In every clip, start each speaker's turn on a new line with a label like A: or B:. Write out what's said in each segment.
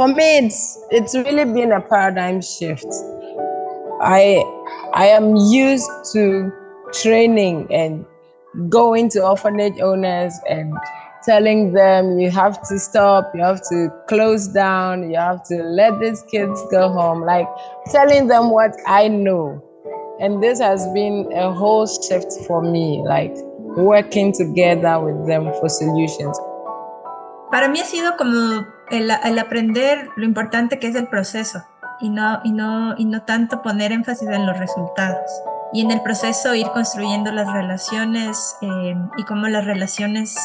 A: For me, it's really been a paradigm shift. I am used to training and going to orphanage owners and telling them you have to stop, you have to close down, you have to let these kids go home, like telling them what I know. And this has been a whole shift for me, like working together with them for solutions.
B: Para mí ha sido como el aprender lo importante que es el proceso y no tanto poner énfasis en los resultados. Y en el proceso ir construyendo las relaciones y cómo las relaciones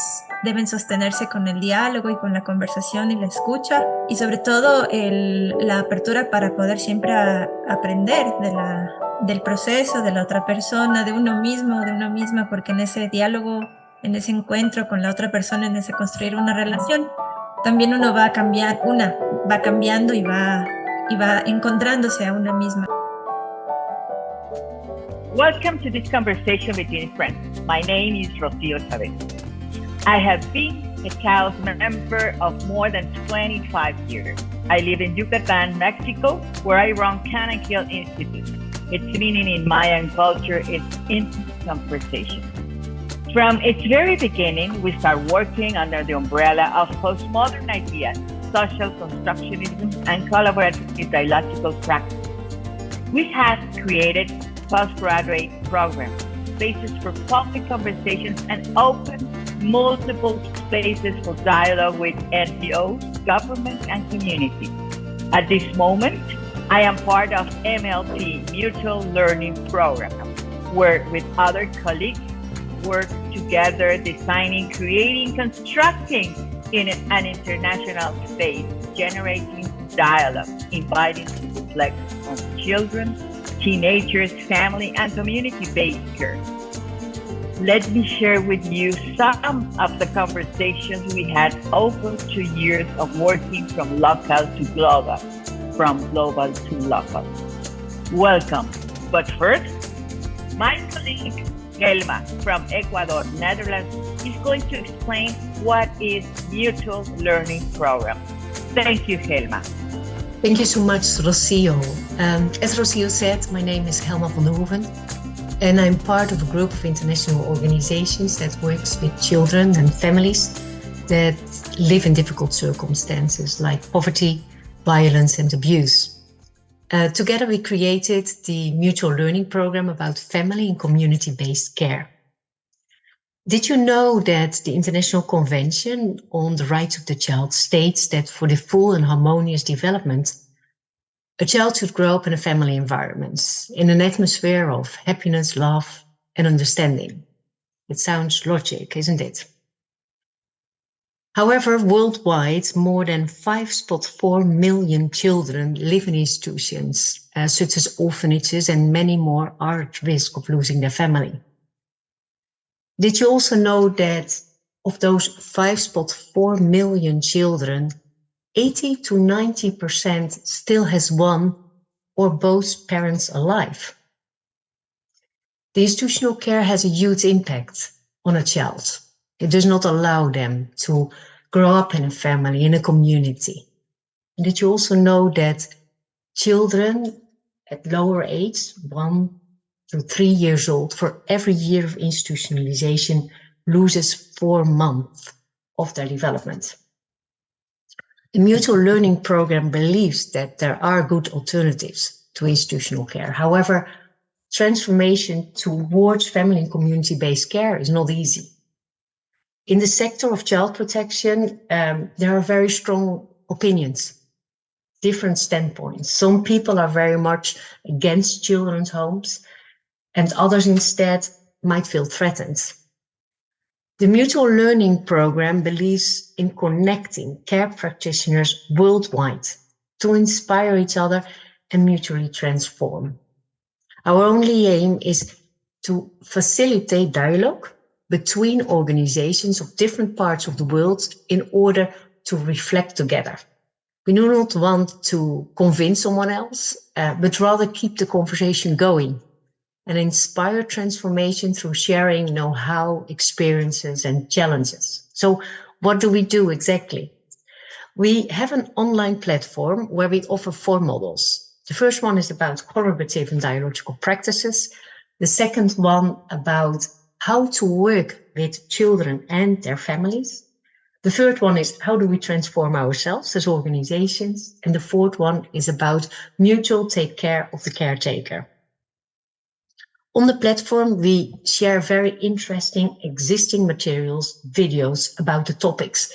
B: deben sostenerse con el diálogo y con la conversación y la escucha. Y sobre todo la apertura para poder siempre aprender del proceso, de la otra persona, de uno mismo, de una misma, porque en ese diálogo, en ese encuentro con la otra persona, en ese construir una relación, también uno va cambiando y va encontrándose a una misma.
C: Welcome to this conversation between friends. My name is Rocio Chaveste. I have been a Taos member of more than 25 years. I live in Yucatan, Mexico, where I run Kanankil Institute. Its meaning in Mayan culture is intimate conversation. From its very beginning, we start working under the umbrella of postmodern ideas, social constructionism, and collaborative dialectical practices. We have created postgraduate programs, spaces for public conversations, and open multiple spaces for dialogue with NGOs, government, and community. At this moment, I am part of MLT Mutual Learning Program, where with other colleagues, work together, designing, creating, constructing in an international space, generating dialogue, inviting to reflect on children, teenagers, family, and community-based care. Let me share with you some of the conversations we had over 2 years of working from local to global, from global to local. Welcome. But first, my colleague Helma from Ecuador, Netherlands, is going to explain what is Mutual Learning Program. Thank you, Helma.
D: Thank you so much, Rocio. As Rocio said, my name is Helma Van Der Hoeven, and I'm part of a group of international organizations that works with children and families that live in difficult circumstances like poverty, violence, and abuse. Together we created the Mutual Learning Program about family and community-based care. Did you know that the International Convention on the Rights of the Child states that for the full and harmonious development, a child should grow up in a family environment, in an atmosphere of happiness, love, and understanding? It sounds logic, isn't it? However, worldwide, more than 5.4 million children live in institutions, such as orphanages, and many more are at risk of losing their family. Did you also know that of those 5.4 million children, 80 to 90% still has one or both parents alive? The institutional care has a huge impact on a child. It does not allow them to grow up in a family, in a community. And did you also know that children at lower age, 1 to 3 years old, for every year of institutionalization, loses 4 months of their development? The Mutual Learning Program believes that there are good alternatives to institutional care. However, transformation towards family and community-based care is not easy. In the sector of child protection, there are very strong opinions, different standpoints. Some people are very much against children's homes, and others instead might feel threatened. The Mutual Learning Program believes in connecting care practitioners worldwide to inspire each other and mutually transform. Our only aim is to facilitate dialogue between organizations of different parts of the world in order to reflect together. We do not want to convince someone else, but rather keep the conversation going and inspire transformation through sharing know-how, experiences, and challenges. So what do we do exactly? We have an online platform where we offer 4 models. The first one is about collaborative and dialogical practices. The second one about how to work with children and their families. The third one is how do we transform ourselves as organizations? And the fourth one is about mutual take care of the caretaker. On the platform, we share very interesting existing materials, videos about the topics.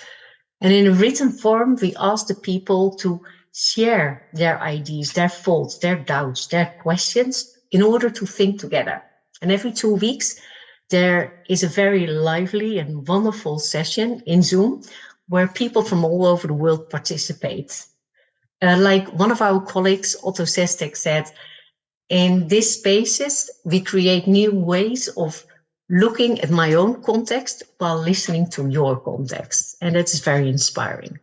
D: And in a written form, we ask the people to share their ideas, their thoughts, their doubts, their questions in order to think together. And every 2 weeks, there is a very lively and wonderful session in Zoom where people from all over the world participate. Like one of our colleagues, Otto Sestek, said, in these spaces, we create new ways of looking at my own context while listening to your context. And that is very inspiring.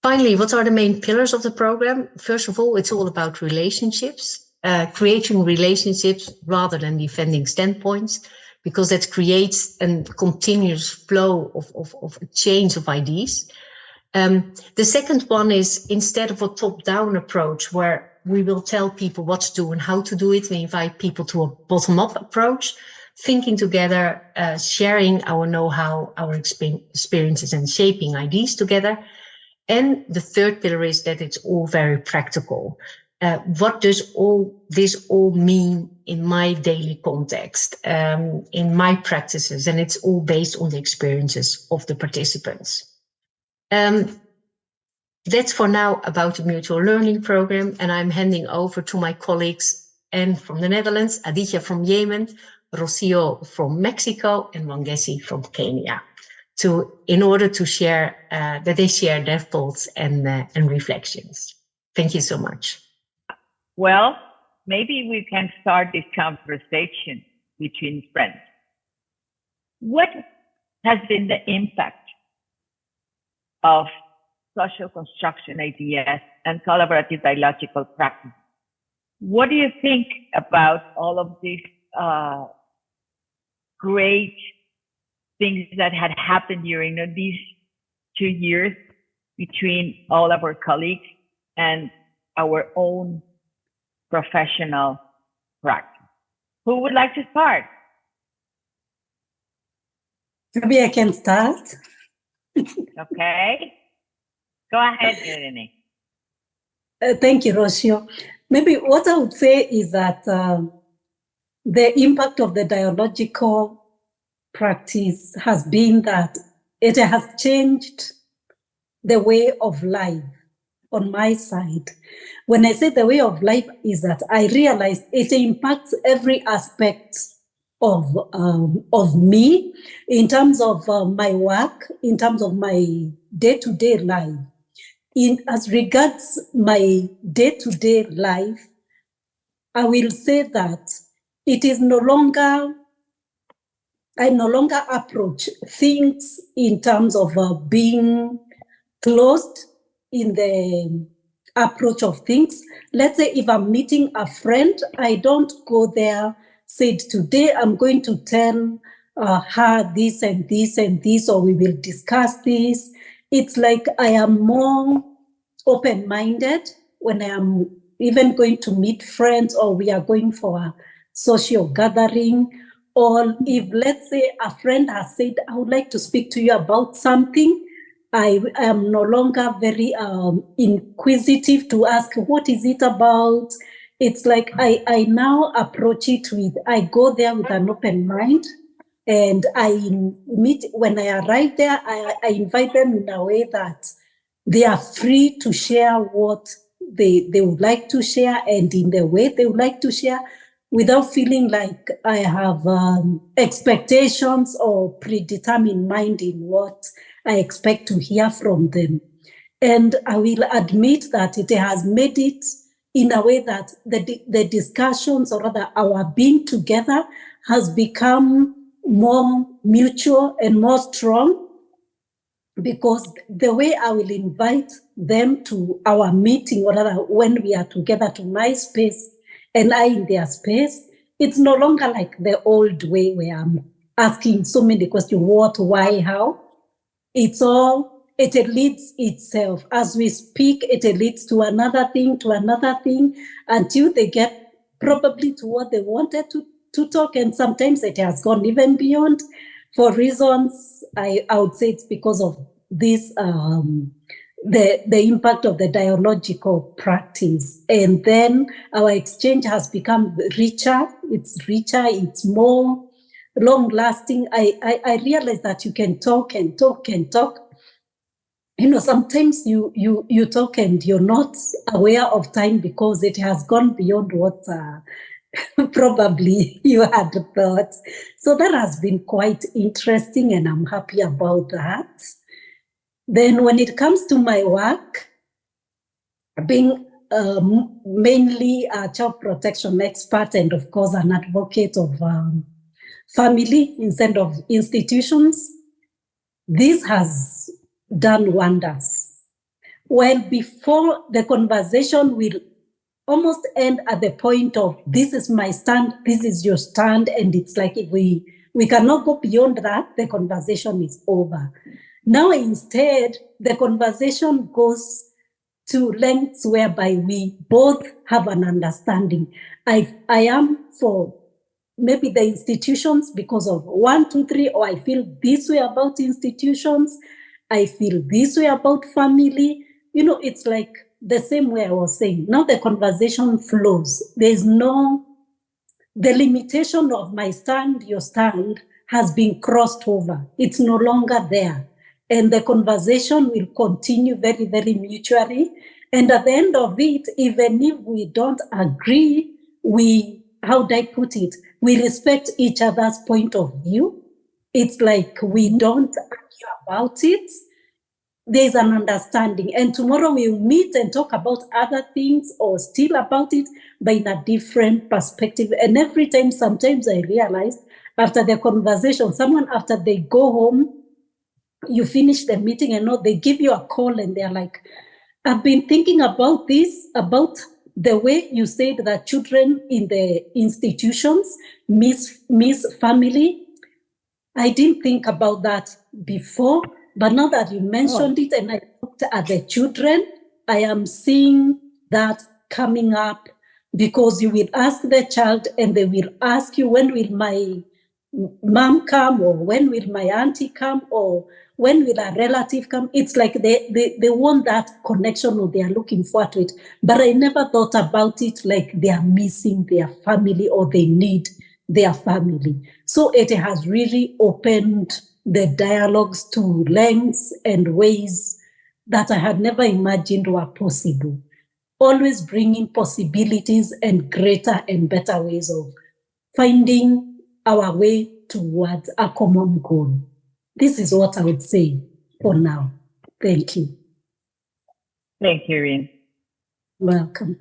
D: Finally, what are the main pillars of the program? First of all, it's all about relationships, creating relationships rather than defending standpoints, because that creates a continuous flow of a change of ideas. The second one is, instead of a top-down approach where we will tell people what to do and how to do it, we invite people to a bottom-up approach, thinking together, sharing our know-how, our experiences, and shaping ideas together. And the third pillar is that it's all very practical. What does all this mean in my daily context, in my practices? And it's all based on the experiences of the participants. That's for now about the mutual learning program, and I'm handing over to my colleagues and from the Netherlands, Khadija from Yemen, Rocio from Mexico, and Wangeci from Kenya, in order to share that they share their thoughts and reflections. Thank you so much.
C: Well, maybe we can start this conversation between friends. What has been the impact of social construction ideas and collaborative dialogical practice? What do you think about all of these great things that had happened during these 2 years between all of our colleagues and our own professional practice? Who would like to start?
E: Maybe I can start.
C: Okay. Go ahead, Irene.
E: Thank you, Rocio. Maybe what I would say is that the impact of the dialogical practice has been that it has changed the way of life on my side. When I say the way of life, is that I realized it impacts every aspect of me in terms of my work, in terms of my day-to-day life. As regards my day-to-day life, I will say that it is I no longer approach things in terms of being closed in the approach of things. Let's say if I'm meeting a friend, I don't go there, said today I'm going to tell her this and this and this, or we will discuss this. It's like I am more open-minded when I am even going to meet friends, or we are going for a social gathering, or if, let's say, a friend has said, I would like to speak to you about something, I am no longer very inquisitive to ask, what is it about? It's like I now approach it with, I go there with an open mind, and when I arrive there, I invite them in a way that they are free to share what they would like to share, and in the way they would like to share, without feeling like I have expectations or predetermined mind in what I expect to hear from them. And I will admit that it has made it in a way that the discussions, or rather our being together, has become more mutual and more strong, because the way I will invite them to our meeting, or rather when we are together, to my space and I in their space, it's no longer like the old way where I'm asking so many questions, what, why, how. It's all it leads itself. As we speak, it leads to another thing, until they get probably to what they wanted to talk. And sometimes it has gone even beyond. For reasons, I would say it's because of this, the impact of the dialogical practice. And then our exchange has become richer, it's more long-lasting. I realize that you can talk and talk and talk. You know, sometimes you talk and you're not aware of time because it has gone beyond what probably you had thought. So that has been quite interesting, and I'm happy about that. Then when it comes to my work, being mainly a child protection expert and of course an advocate of family instead of institutions, this has done wonders. Well, before the conversation will almost end at the point of this is my stand, this is your stand, and it's like if we cannot go beyond that, the conversation is over. Now instead, the conversation goes to lengths whereby we both have an understanding. I am for maybe the institutions because of 1, 2, 3, or I feel this way about institutions, I feel this way about family. You know, it's like the same way I was saying. Now the conversation flows. There's no, the limitation of my stand, your stand has been crossed over. It's no longer there. And the conversation will continue very, very mutually. And at the end of it, even if we don't agree, how do I put it? We respect each other's point of view. It's like we don't argue about it. There's an understanding. And tomorrow we'll meet and talk about other things or still about it, but in a different perspective. And every time, sometimes I realize after the conversation, someone after they go home, you finish the meeting and they give you a call and they're like, I've been thinking about this, about the way you said that children in the institutions miss family. I didn't think about that before, but now that you mentioned it and I looked at the children, I am seeing that coming up, because you will ask the child and they will ask you, when will my mom come, or when will my auntie come, or when will a relative come? It's like they want that connection or they are looking forward to it. But I never thought about it like they are missing their family or they need their family. So it has really opened the dialogues to lengths and ways that I had never imagined were possible. Always bringing possibilities and greater and better ways of finding our way towards a common goal. This is what I would say for now. Thank you.
C: Thank you, Irene.
E: Welcome.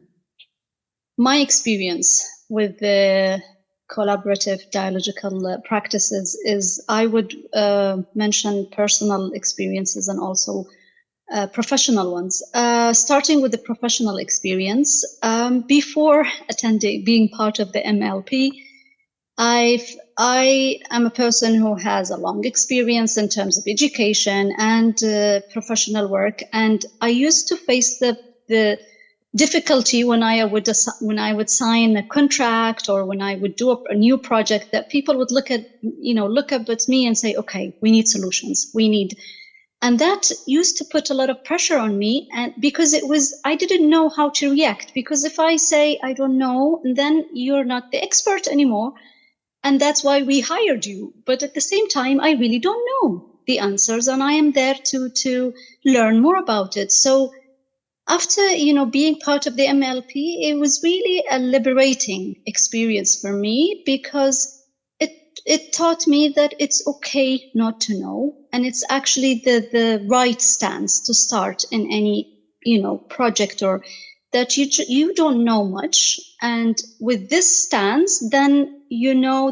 F: My experience with the collaborative dialogical practices is, I would mention personal experiences and also professional ones. Starting with the professional experience, before being part of the MLP, I am a person who has a long experience in terms of education and professional work, and I used to face the difficulty when I would sign a contract or when I would do a new project, that people would look up at me and say, "Okay, we need solutions. And that used to put a lot of pressure on me, and because I didn't know how to react. Because if I say I don't know, then you're not the expert anymore. And that's why we hired you. But at the same time, I really don't know the answers, and I am there to learn more about it. So after, being part of the MLP, it was really a liberating experience for me, because it taught me that it's okay not to know. And it's actually the right stance to start in any, project, or that you don't know much. And with this stance, then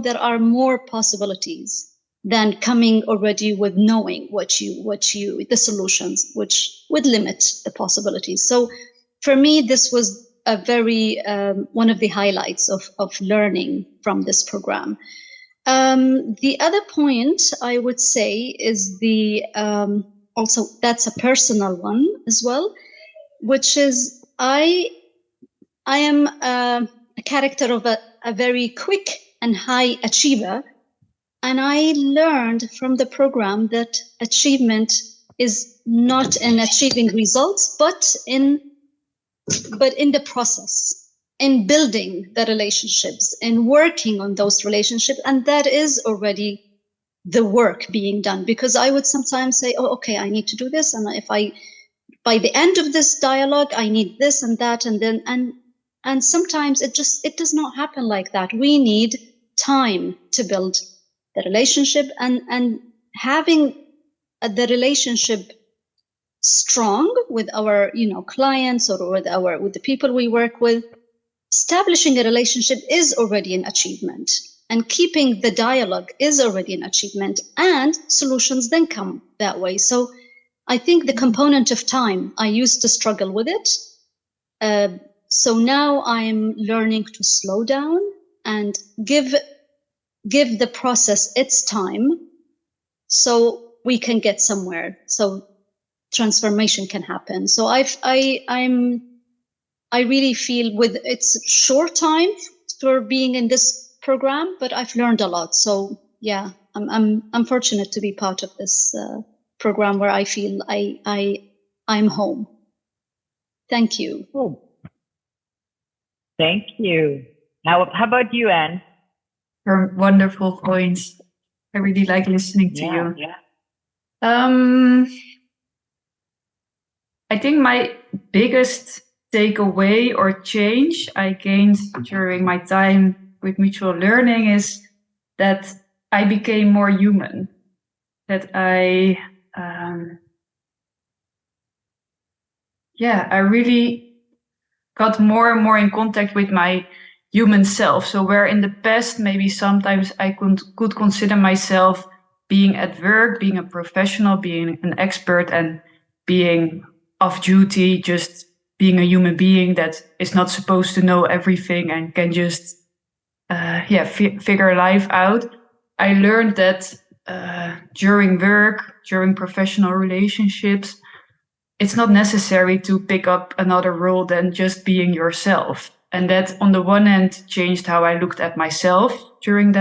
F: there are more possibilities than coming already with knowing the solutions, which would limit the possibilities. So for me, this was a very one of the highlights of learning from this program. The other point I would say is the also that's a personal one as well, which is I am a character of a very quick and high achiever. And I learned from the program that achievement is not in achieving results, but in the process, in building the relationships, in working on those relationships. And that is already the work being done, because I would sometimes say, oh, okay, I need to do this. And if by the end of this dialogue, I need this and that, and sometimes it does not happen like that. We need time to build the relationship, and having the relationship strong with our clients or with the people we work with. Establishing a relationship is already an achievement, and keeping the dialogue is already an achievement, and solutions then come that way. So I think the component of time, I used to struggle with it. So now I'm learning to slow down and give the process its time, so we can get somewhere, so transformation can happen. So I really feel with it's short time for being in this program, but I've learned a lot. So yeah, I'm fortunate to be part of this program where I feel I'm home. Thank you.
C: Oh. Thank you. How about you, Anne?
G: Your wonderful points. I really like listening to you.
C: Yeah.
G: I think my biggest takeaway or change I gained during my time with mutual learning is that I became more human. That I really got more and more in contact with my human self. So where in the past, maybe sometimes I could consider myself being at work, being a professional, being an expert, and being off duty, just being a human being that is not supposed to know everything and can just figure life out. I learned that during work, during professional relationships, it's not necessary to pick up another role than just being yourself. And that on the one hand changed how I looked at myself during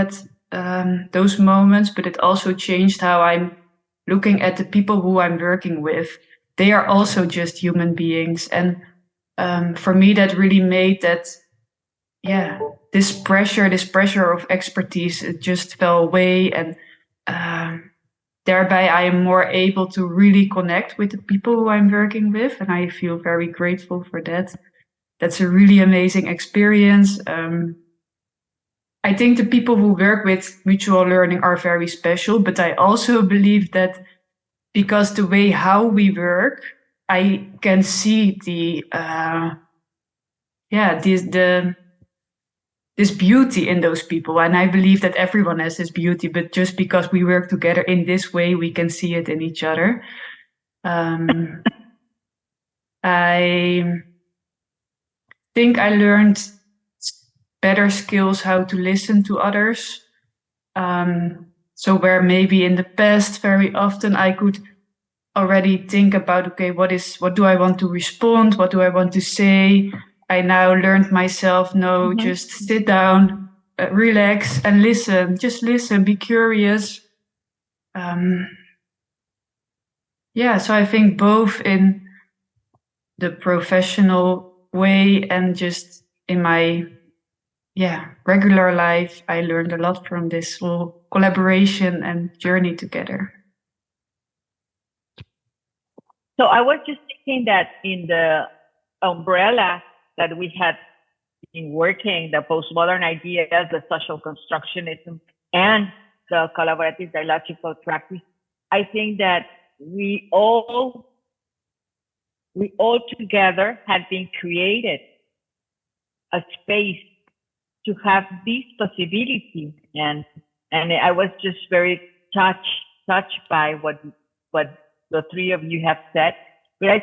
G: those moments, but it also changed how I'm looking at the people who I'm working with. They are also just human beings. And for me, that really made that, this pressure of expertise, it just fell away. And thereby I am more able to really connect with the people who I'm working with. And I feel very grateful for that. That's a really amazing experience. I think the people who work with mutual learning are very special, but I also believe that because the way how we work, I can see this beauty in those people. And I believe that everyone has this beauty, but just because we work together in this way, we can see it in each other. I think I learned better skills how to listen to others. So where maybe in the past very often I could already think about, okay, what do I want to respond? What do I want to say? I now learned myself, just sit down, relax and listen. Just listen, be curious. So I think both in the professional way and just in my regular life, I learned a lot from this whole collaboration and journey together.
C: So I was just thinking that in the umbrella that we had been working, the postmodern ideas, the social constructionism, and the collaborative dialogical practice, I think that we all together had been created a space to have this possibility, and I was just very touched by what the three of you have said. But I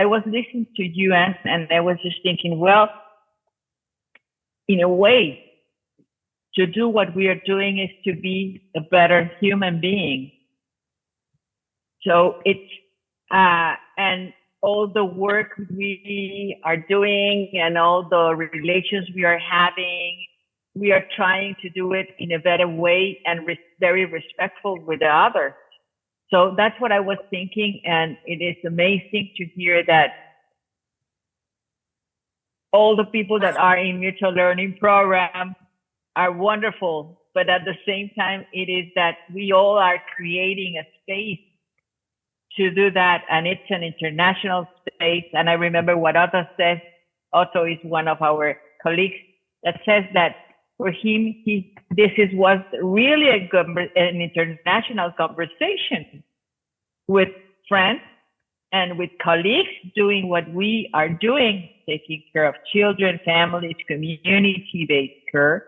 C: was listening to you, and I was just thinking, well, in a way, to do what we are doing is to be a better human being. So it's, and all the work we are doing and all the relations we are having, we are trying to do it in a better way and very respectful with the other. So that's what I was thinking. And it is amazing to hear that all the people that are in mutual learning program are wonderful. But at the same time, it is that we all are creating a space to do that. And it's an international space. And I remember what Otto says. Otto is one of our colleagues that says that for him, this was really an international conversation with friends and with colleagues doing what we are doing, taking care of children, families, community-based care.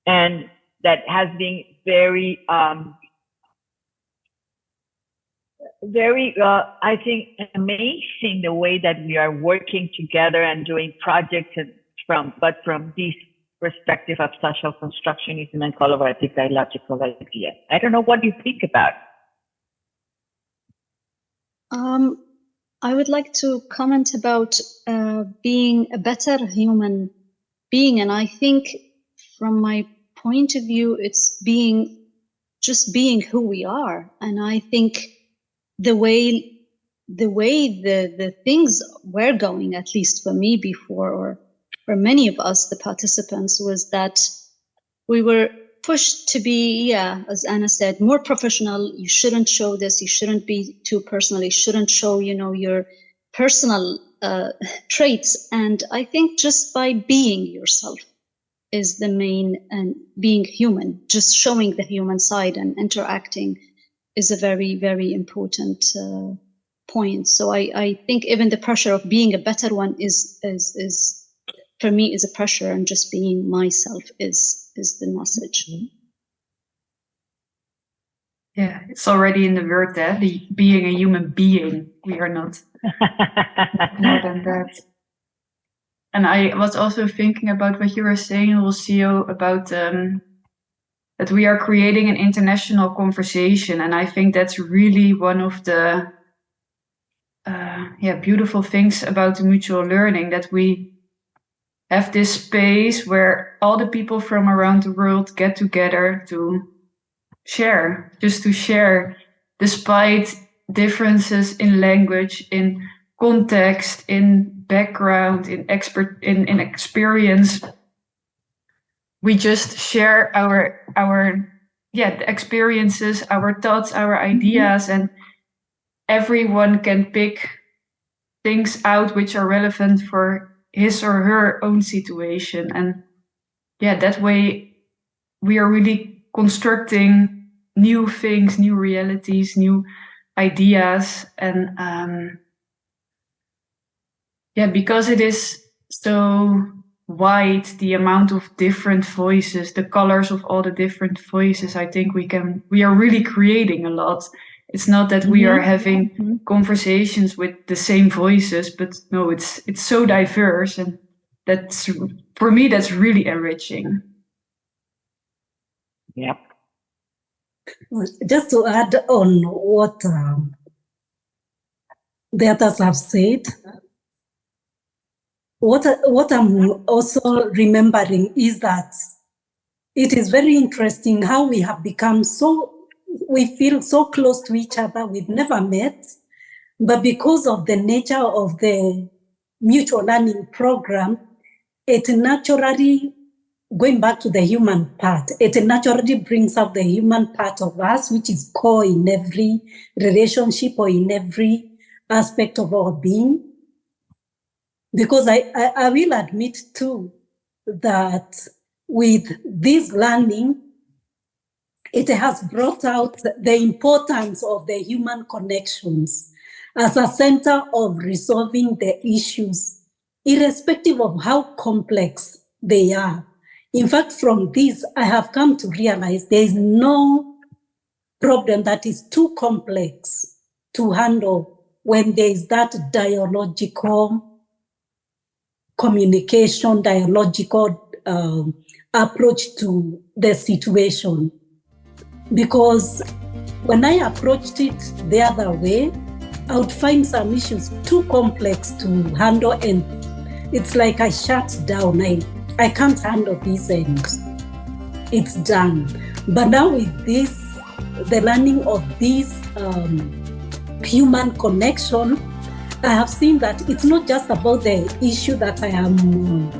C: And that has been very, I think, amazing the way that we are working together and doing projects from this perspective of social constructionism and collaborative dialogical ideas. I don't know what you think about.
F: I would like to comment about being a better human being, and I think from my point of view, it's just being who we are. And I think the way the things were going, at least for me before, or for many of us, the participants, was that we were pushed to be, as Anna said, more professional. You shouldn't show this. You shouldn't be too personal. You shouldn't show, your personal traits. And I think just by being yourself is the main, and being human, just showing the human side and interacting is a very, very important point. So I think even the pressure of being a better one is for me is a pressure, and just being myself is the message.
G: Yeah, it's already in the word there, being a human being. We are not more than that. And I was also thinking about what you were saying, Rocio, about that we are creating an international conversation. And I think that's really one of the beautiful things about the mutual learning, that we have this space where all the people from around the world get together to share, despite differences in language, in context, in background, in experience. We just share our the experiences, our thoughts, our ideas, and everyone can pick things out which are relevant for his or her own situation. And that way we are really constructing new things, new realities, new ideas. And because it is so wide, the amount of different voices, the colors of all the different voices, I think we are really creating a lot. It's not that we are having conversations with the same voices, but no, it's so diverse, and that's, for me, that's really enriching.
C: Yep.
E: Just to add on what the others have said, what I'm also remembering is that it is very interesting how we have become we feel so close to each other. We've never met, but because of the nature of the mutual learning program, it naturally, going back to the human part, it naturally brings out the human part of us, which is core in every relationship or in every aspect of our being. Because I will admit too that with this learning, it has brought out the importance of the human connections as a center of resolving the issues, irrespective of how complex they are. In fact, from this, I have come to realize there is no problem that is too complex to handle when there is that dialogical communication, dialogical approach to the situation. Because When I approached it the other way, I would find some issues too complex to handle, and it's like I shut down. I can't handle this, and it's done. But now with this, the learning of this human connection, I have seen that it's not just about the issue that I am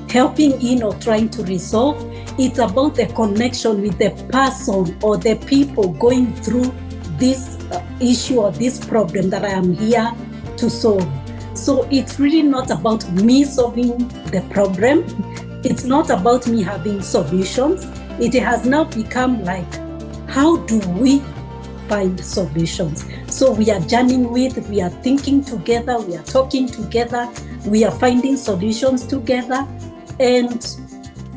E: helping in or trying to resolve. It's about the connection with the person or the people going through this issue or this problem that I am here to solve. So it's really not about me solving the problem. It's not about me having solutions. It has now become like, how do we find solutions? So we are journeying with, we are thinking together, we are talking together, we are finding solutions together, and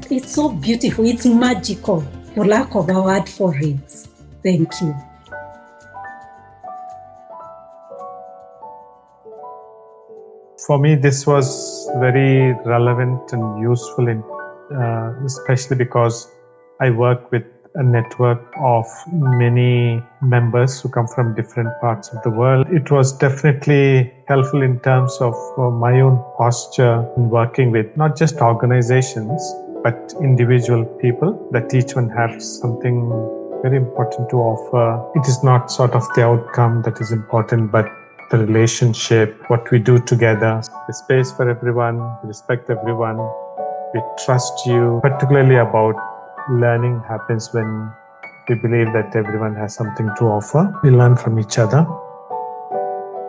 E: it's so beautiful, it's magical, for lack of a word for it. Thank you.
H: For me, this was very relevant and useful, especially because I work with a network of many members who come from different parts of the world. It was definitely helpful in terms of my own posture in working with not just organizations, but individual people, that each one has something very important to offer. It is not sort of the outcome that is important, but the relationship, what we do together, the space for everyone, respect everyone, we trust you, particularly about learning happens when we believe that everyone has something to offer. We learn from each other.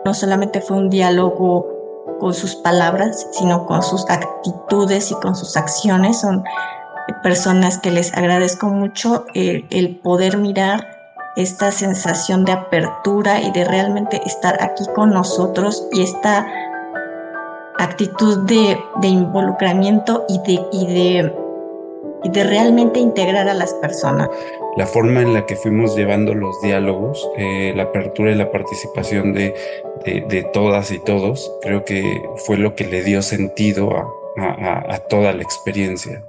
I: No solamente fue un diálogo con sus palabras, sino con sus actitudes y con sus acciones. Son personas que les agradezco mucho el poder mirar esta sensación de apertura y de realmente estar aquí con nosotros, y esta actitud de involucramiento y de realmente integrar a las personas.
J: La forma en la que fuimos llevando los diálogos, la apertura y la participación de todas y todos, creo que fue lo que le dio sentido a toda la experiencia.